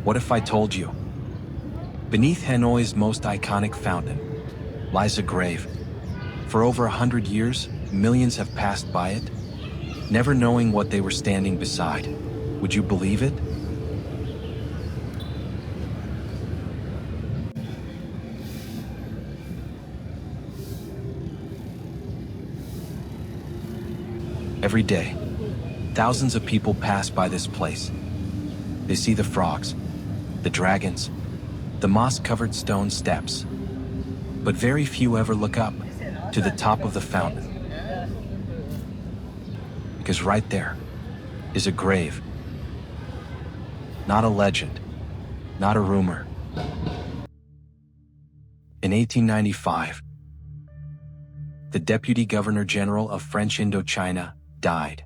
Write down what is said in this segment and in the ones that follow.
What if I told you? Beneath Hanoi's most iconic fountain lies a grave. For over 100 years, millions have passed by it, never knowing what they were standing beside. Would you believe it? Every day, thousands of people pass by this place. They see the frogs, the dragons, the moss-covered stone steps. But very few ever look up to the top of the fountain. Because right there is a grave. Not a legend, not a rumor. In 1895, the Deputy Governor General of French Indochina died.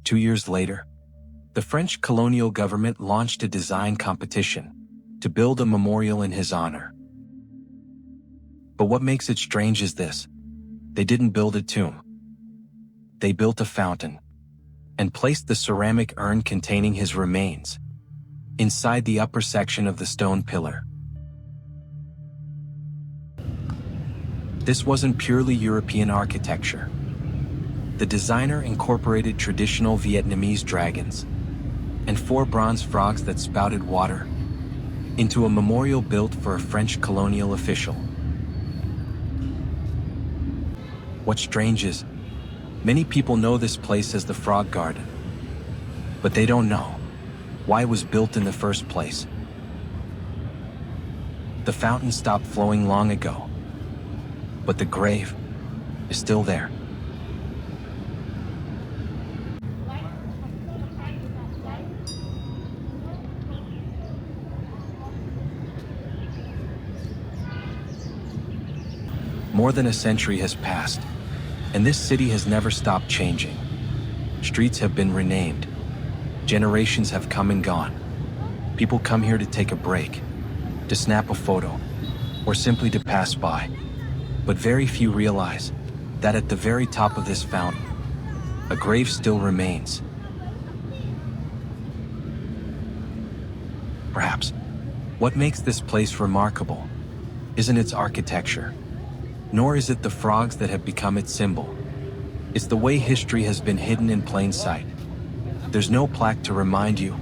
2 years later, the French colonial government launched a design competition to build a memorial in his honor. But what makes it strange is this: they didn't build a tomb. They built a fountain and placed the ceramic urn containing his remains inside the upper section of the stone pillar. This wasn't purely European architecture. The designer incorporated traditional Vietnamese dragons and 4 bronze frogs that spouted water into a memorial built for a French colonial official. What's strange is, many people know this place as the Frog Garden, but they don't know why it was built in the first place. The fountain stopped flowing long ago, but the grave is still there. More than a century has passed, and this city has never stopped changing. Streets have been renamed. Generations have come and gone. People come here to take a break, to snap a photo, or simply to pass by. But very few realize that at the very top of this fountain, a grave still remains. Perhaps what makes this place remarkable isn't its architecture, nor is it the frogs that have become its symbol. It's the way history has been hidden in plain sight. There's no plaque to remind you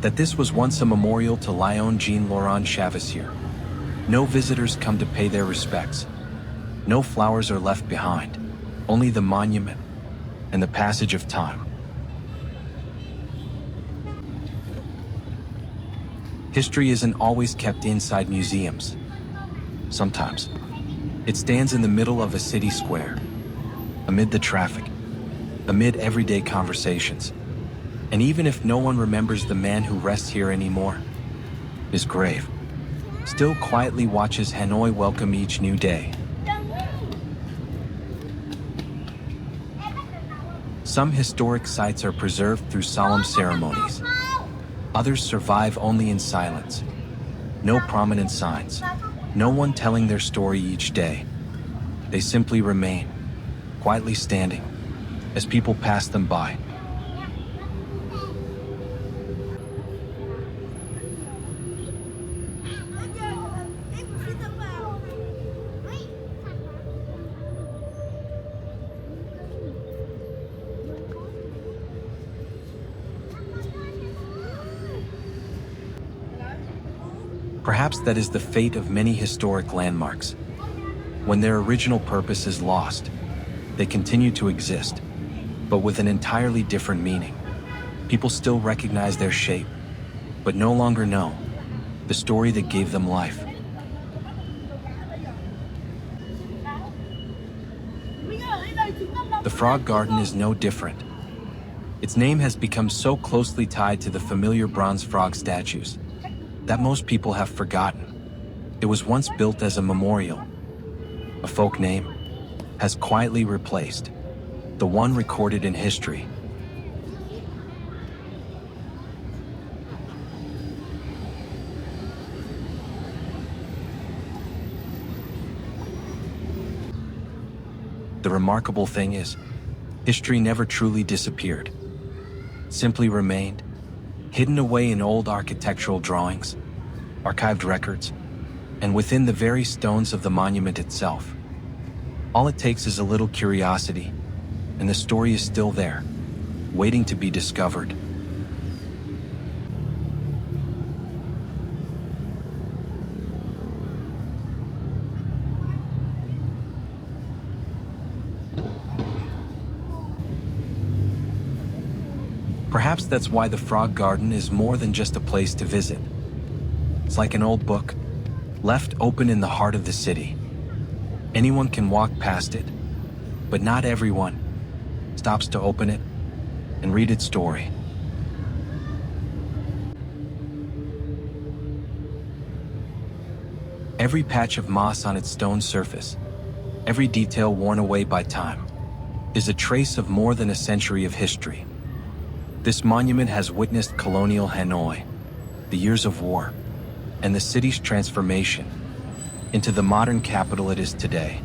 that this was once a memorial to Lion Jean-Laurent Chavessier. No visitors come to pay their respects. No flowers are left behind, only the monument and the passage of time. History isn't always kept inside museums. Sometimes it stands in the middle of a city square, amid the traffic, amid everyday conversations. And even if no one remembers the man who rests here anymore, his grave still quietly watches Hanoi welcome each new day. Some historic sites are preserved through solemn ceremonies. Others survive only in silence. No prominent signs. No one telling their story each day. They simply remain, quietly standing, as people pass them by. Perhaps that is the fate of many historic landmarks. When their original purpose is lost, they continue to exist, but with an entirely different meaning. People still recognize their shape, but no longer know the story that gave them life. The Frog Garden is no different. Its name has become so closely tied to the familiar bronze frog statues that most people have forgotten. It was once built as a memorial. A folk name has quietly replaced the one recorded in history. The remarkable thing is, history never truly disappeared. It simply remained hidden away in old architectural drawings, archived records, and within the very stones of the monument itself. All it takes is a little curiosity, and the story is still there, waiting to be discovered. Perhaps that's why the Frog Garden is more than just a place to visit. It's like an old book, left open in the heart of the city. Anyone can walk past it, but not everyone stops to open it and read its story. Every patch of moss on its stone surface, every detail worn away by time, is a trace of more than a century of history. This monument has witnessed colonial Hanoi, the years of war, and the city's transformation into the modern capital it is today.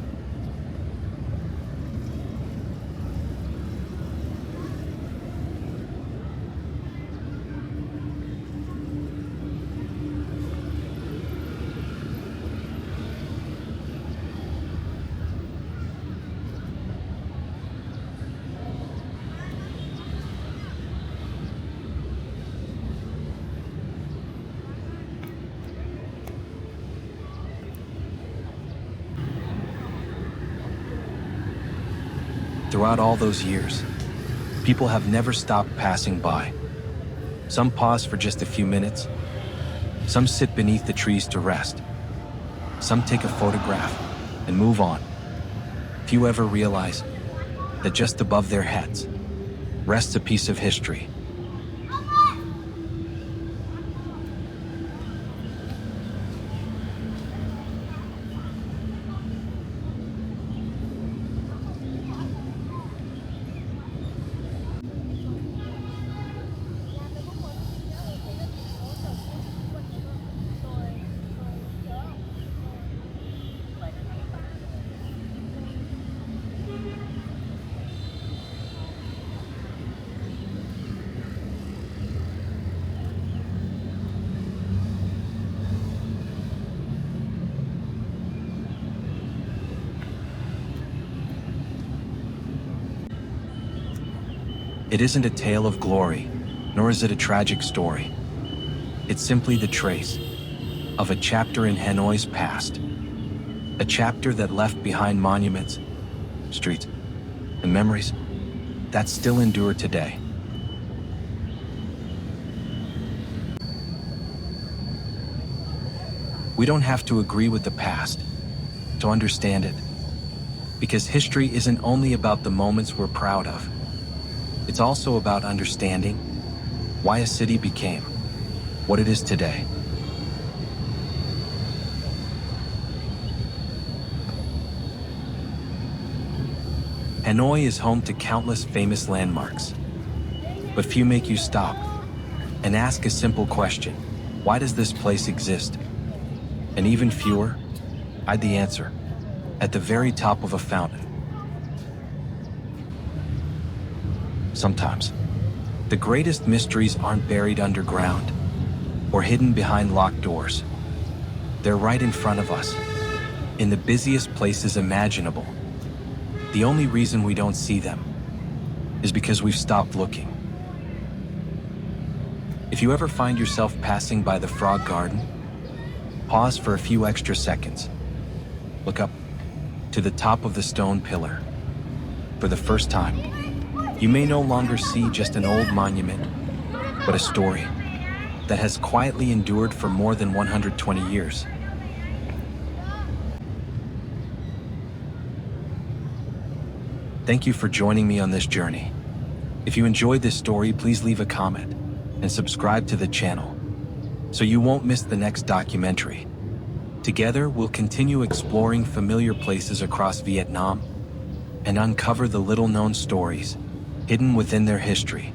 Throughout all those years, people have never stopped passing by. Some pause for just a few minutes. Some sit beneath the trees to rest. Some take a photograph and move on. Few ever realize that just above their heads rests a piece of history. It isn't a tale of glory, nor is it a tragic story. It's simply the trace of a chapter in Hanoi's past. A chapter that left behind monuments, streets, and memories that still endure today. We don't have to agree with the past to understand it, because history isn't only about the moments we're proud of. It's also about understanding why a city became what it is today. Hanoi is home to countless famous landmarks, but few make you stop and ask a simple question: why does this place exist? And even fewer hide the answer at the very top of a fountain. Sometimes, the greatest mysteries aren't buried underground or hidden behind locked doors. They're right in front of us, in the busiest places imaginable. The only reason we don't see them is because we've stopped looking. If you ever find yourself passing by the Frog Garden, pause for a few extra seconds. Look up to the top of the stone pillar. For the first time, you may no longer see just an old monument, but a story that has quietly endured for more than 120 years. Thank you for joining me on this journey. If you enjoyed this story, please leave a comment and subscribe to the channel so you won't miss the next documentary. Together, we'll continue exploring familiar places across Vietnam and uncover the little-known stories hidden within their history.